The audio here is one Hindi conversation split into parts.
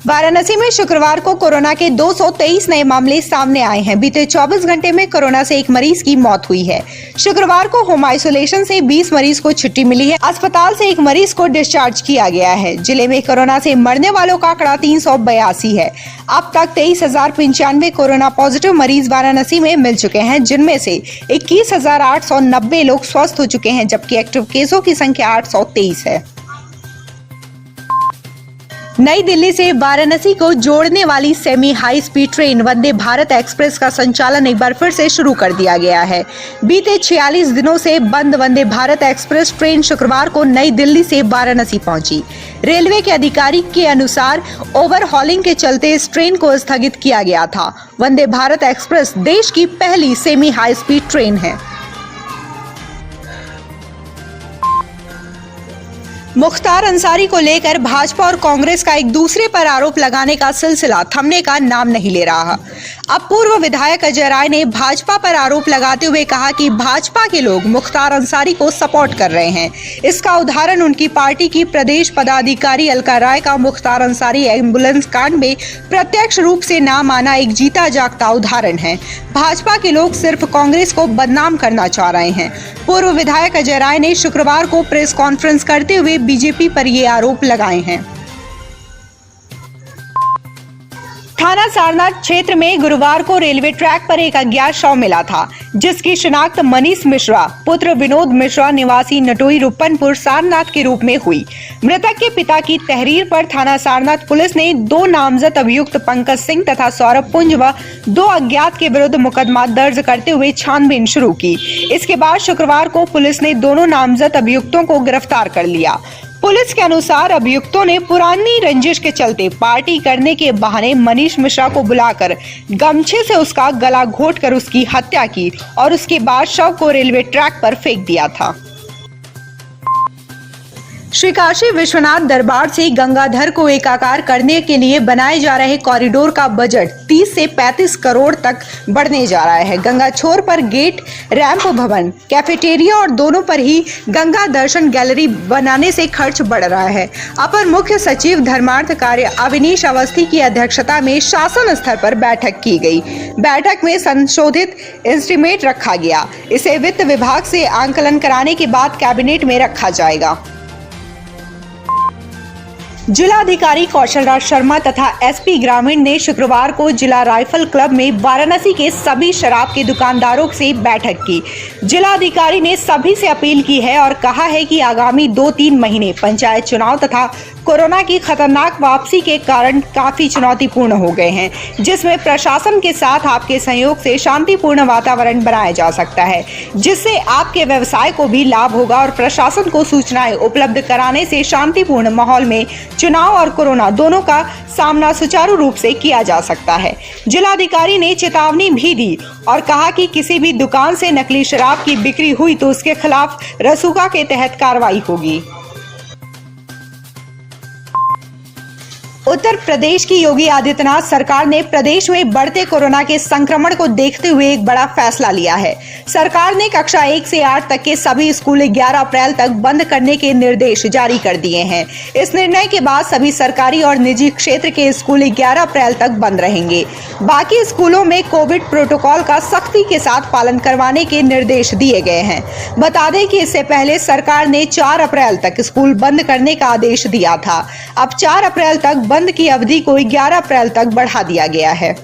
वाराणसी में शुक्रवार को कोरोना के 223 नए मामले सामने आए हैं। बीते 24 घंटे में कोरोना से एक मरीज की मौत हुई है। शुक्रवार को होम आइसोलेशन से 20 मरीज को छुट्टी मिली है। अस्पताल से एक मरीज को डिस्चार्ज किया गया है। जिले में कोरोना से मरने वालों का आंकड़ा 382 है। अब तक 23,095 कोरोना पॉजिटिव मरीज वाराणसी में मिल चुके हैं, जिनमें से 21,890 लोग स्वस्थ हो चुके हैं, जबकि एक्टिव केसों की संख्या 823 है। नई दिल्ली से वाराणसी को जोड़ने वाली semi high speed train Vande Bharat express का संचालन एक बार फिर से शुरू कर दिया गया है। बीते 46 दिनों से बंद वंदे भारत एक्सप्रेस ट्रेन शुक्रवार को नई दिल्ली से वाराणसी पहुंची। रेलवे के अधिकारी के अनुसार ओवरहॉलिंग के चलते इस ट्रेन को स्थगित किया गया था। वंदे भारत एक्सप्रेस देश की पहली सेमी हाई स्पीड ट्रेन है। मुख्तार अंसारी को लेकर भाजपा और कांग्रेस का एक दूसरे पर आरोप लगाने का सिलसिला थमने का नाम नहीं ले रहा। अब पूर्व विधायक अजय राय ने भाजपा पर आरोप लगाते हुए कहा कि भाजपा के लोग मुख्तार अंसारी को सपोर्ट कर रहे हैं। इसका उदाहरण उनकी पार्टी की प्रदेश पदाधिकारी अलका राय का मुख्तार अंसारी एम्बुलेंस कांड में प्रत्यक्ष रूप से नाम आना एक जीता जागता उदाहरण है। भाजपा के लोग सिर्फ कांग्रेस को बदनाम करना चाह रहे हैं। पूर्व विधायक अजय राय ने शुक्रवार को प्रेस कॉन्फ्रेंस करते हुए बीजेपी पर ये आरोप लगाए हैं। थाना सारनाथ क्षेत्र में गुरुवार को रेलवे ट्रैक पर एक अज्ञात शव मिला था, जिसकी शिनाख्त मनीष मिश्रा पुत्र विनोद मिश्रा निवासी नटोई रुपनपुर सारनाथ के रूप में हुई। मृतक के पिता की तहरीर पर थाना सारनाथ पुलिस ने 2 नामजद अभियुक्त पंकज सिंह तथा सौरभ पुंज व 2 अज्ञात के विरुद्ध मुकदमा दर्ज करते हुए छानबीन शुरू की। इसके बाद शुक्रवार को पुलिस ने दोनों नामजद अभियुक्तों को गिरफ्तार कर लिया। पुलिस के अनुसार अभियुक्तों ने पुरानी रंजिश के चलते पार्टी करने के बहाने मनीष मिश्रा को बुलाकर गमछे से उसका गला घोंटकर उसकी हत्या की और उसके बाद शव को रेलवे ट्रैक पर फेंक दिया था। श्री काशी विश्वनाथ दरबार से गंगाधर को एकाकार करने के लिए बनाए जा रहे कॉरिडोर का बजट 30 से 35 करोड़ तक बढ़ने जा रहा है। गंगा छोर पर गेट, रैंप भवन, कैफेटेरिया और दोनों पर ही गंगा दर्शन गैलरी बनाने से खर्च बढ़ रहा है। अपर मुख्य सचिव धर्मार्थ कार्य अविनीश अवस्थी की अध्यक्षता में शासन स्तर पर बैठक की गई। बैठक में संशोधित एस्टीमेट रखा गया। इसे वित्त विभाग से आंकलन कराने के बाद कैबिनेट में रखा जाएगा। जिलाधिकारी कौशल राज शर्मा तथा एसपी ग्रामीण ने शुक्रवार को जिला राइफल क्लब में वाराणसी के सभी शराब के दुकानदारों से बैठक की। जिलाधिकारी ने सभी से अपील की है और कहा है कि आगामी 2-3 महीने पंचायत चुनाव तथा कोरोना की खतरनाक वापसी के कारण काफी चुनौतीपूर्ण हो गए हैं, जिसमें प्रशासन के साथ आपके सहयोग से शांतिपूर्ण वातावरण बनाया जा सकता है, जिससे आपके व्यवसाय को भी लाभ होगा और प्रशासन को सूचनाएं उपलब्ध कराने से शांतिपूर्ण माहौल में चुनाव और कोरोना दोनों का सामना सुचारू रूप से किया जा सकता है। जिलाधिकारी ने चेतावनी भी दी और कहा कि किसी भी दुकान से नकली शराब की बिक्री हुई तो उसके खिलाफ रसूखा के तहत कार्रवाई होगी। उत्तर प्रदेश की योगी आदित्यनाथ सरकार ने प्रदेश में बढ़ते कोरोना के संक्रमण को देखते हुए एक बड़ा फैसला लिया है। सरकार ने कक्षा 1 से 8 तक के सभी स्कूल 11 अप्रैल तक बंद करने के निर्देश जारी कर दिए हैं। इस निर्णय के बाद सभी सरकारी और निजी क्षेत्र के स्कूल 11 अप्रैल तक बंद रहेंगे। बाकी स्कूलों में कोविड प्रोटोकॉल का सख्ती के साथ पालन करवाने के निर्देश दिए गए हैं। बता दें कि इससे पहले सरकार ने 4 अप्रैल तक स्कूल बंद करने का आदेश दिया था। अब 4 अप्रैल तक बंद की अवधि को 11 अप्रैल तक बढ़ा दिया गया है।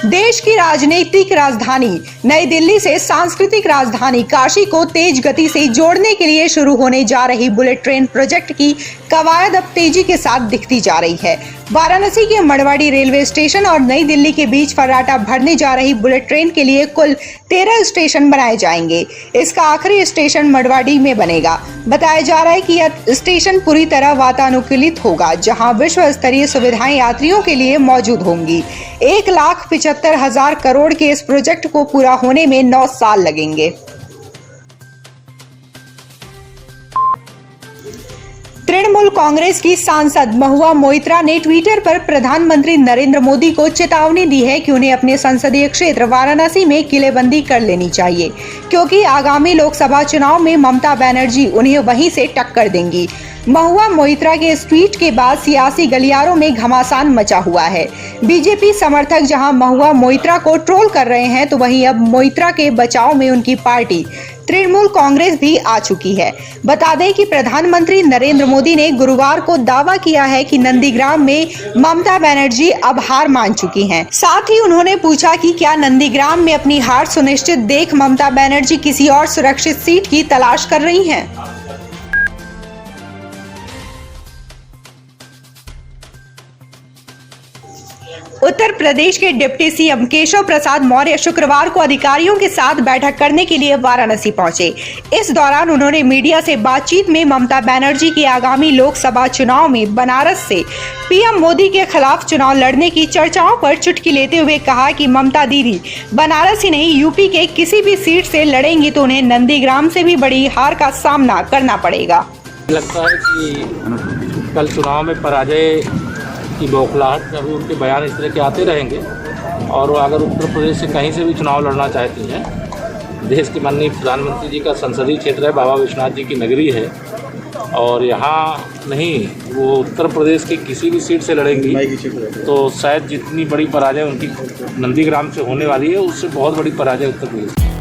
देश की राजनीतिक राजधानी नई दिल्ली से सांस्कृतिक राजधानी काशी को तेज गति से जोड़ने के लिए शुरू होने जा रही बुलेट ट्रेन प्रोजेक्ट की कवायद अब तेजी के साथ दिखती जा रही है। वाराणसी के मड़वाड़ी रेलवे स्टेशन और नई दिल्ली के बीच फर्राटा भरने जा रही बुलेट ट्रेन के लिए कुल 13 स्टेशन बनाए जाएंगे। इसका आखिरी स्टेशन मड़वाड़ी में बनेगा। बताया जा रहा है कि यह स्टेशन पूरी तरह वातानुकूलित होगा, जहां विश्व स्तरीय सुविधाएं यात्रियों के लिए मौजूद होंगी। 1,75,000 करोड़ के इस प्रोजेक्ट को पूरा होने में 9 साल लगेंगे। तृणमूल कांग्रेस की सांसद महुआ मोइत्रा ने ट्विटर पर प्रधानमंत्री नरेंद्र मोदी को चेतावनी दी है कि उन्हें अपने संसदीय क्षेत्र वाराणसी में किलेबंदी कर लेनी चाहिए, क्योंकि आगामी लोकसभा चुनाव में ममता बनर्जी उन्हें वहीं से टक्कर देंगी। महुआ मोइत्रा के इस ट्वीट के बाद सियासी गलियारों में घमासान मचा हुआ है। बीजेपी समर्थक जहां महुआ मोइत्रा को ट्रोल कर रहे हैं, तो वहीं अब मोइत्रा के बचाव में उनकी पार्टी तृणमूल कांग्रेस भी आ चुकी है। बता दें कि प्रधानमंत्री नरेंद्र मोदी ने गुरुवार को दावा किया है कि नंदीग्राम में ममता बनर्जी अब हार मान चुकी हैं। साथ ही उन्होंने पूछा कि क्या नंदीग्राम में अपनी हार सुनिश्चित देख ममता बनर्जी किसी और सुरक्षित सीट की तलाश कर रही हैं। उत्तर प्रदेश के डिप्टी सीएम केशव प्रसाद मौर्य शुक्रवार को अधिकारियों के साथ बैठक करने के लिए वाराणसी पहुंचे। इस दौरान उन्होंने मीडिया से बातचीत में ममता बनर्जी के आगामी लोकसभा चुनाव में बनारस से पीएम मोदी के खिलाफ चुनाव लड़ने की चर्चाओं पर चुटकी लेते हुए कहा कि ममता दीदी बनारस ही नहीं, यूपी के किसी भी सीट से लड़ेंगी तो उन्हें नंदीग्राम से भी बड़ी हार का सामना करना पड़ेगा। लगता है कि कल चुनाव में पराजय की बौखलाहट, अभी उनके बयान इस तरह के आते रहेंगे और वो अगर उत्तर प्रदेश से कहीं से भी चुनाव लड़ना चाहती हैं, देश के माननीय प्रधानमंत्री जी का संसदीय क्षेत्र है, बाबा विश्वनाथ जी की नगरी है और यहाँ नहीं, वो उत्तर प्रदेश के किसी भी सीट से लड़ेंगी तो शायद जितनी बड़ी पराजय उनकी नंदीग्राम से होने वाली है, उससे बहुत बड़ी पराजय उत्तर प्रदेश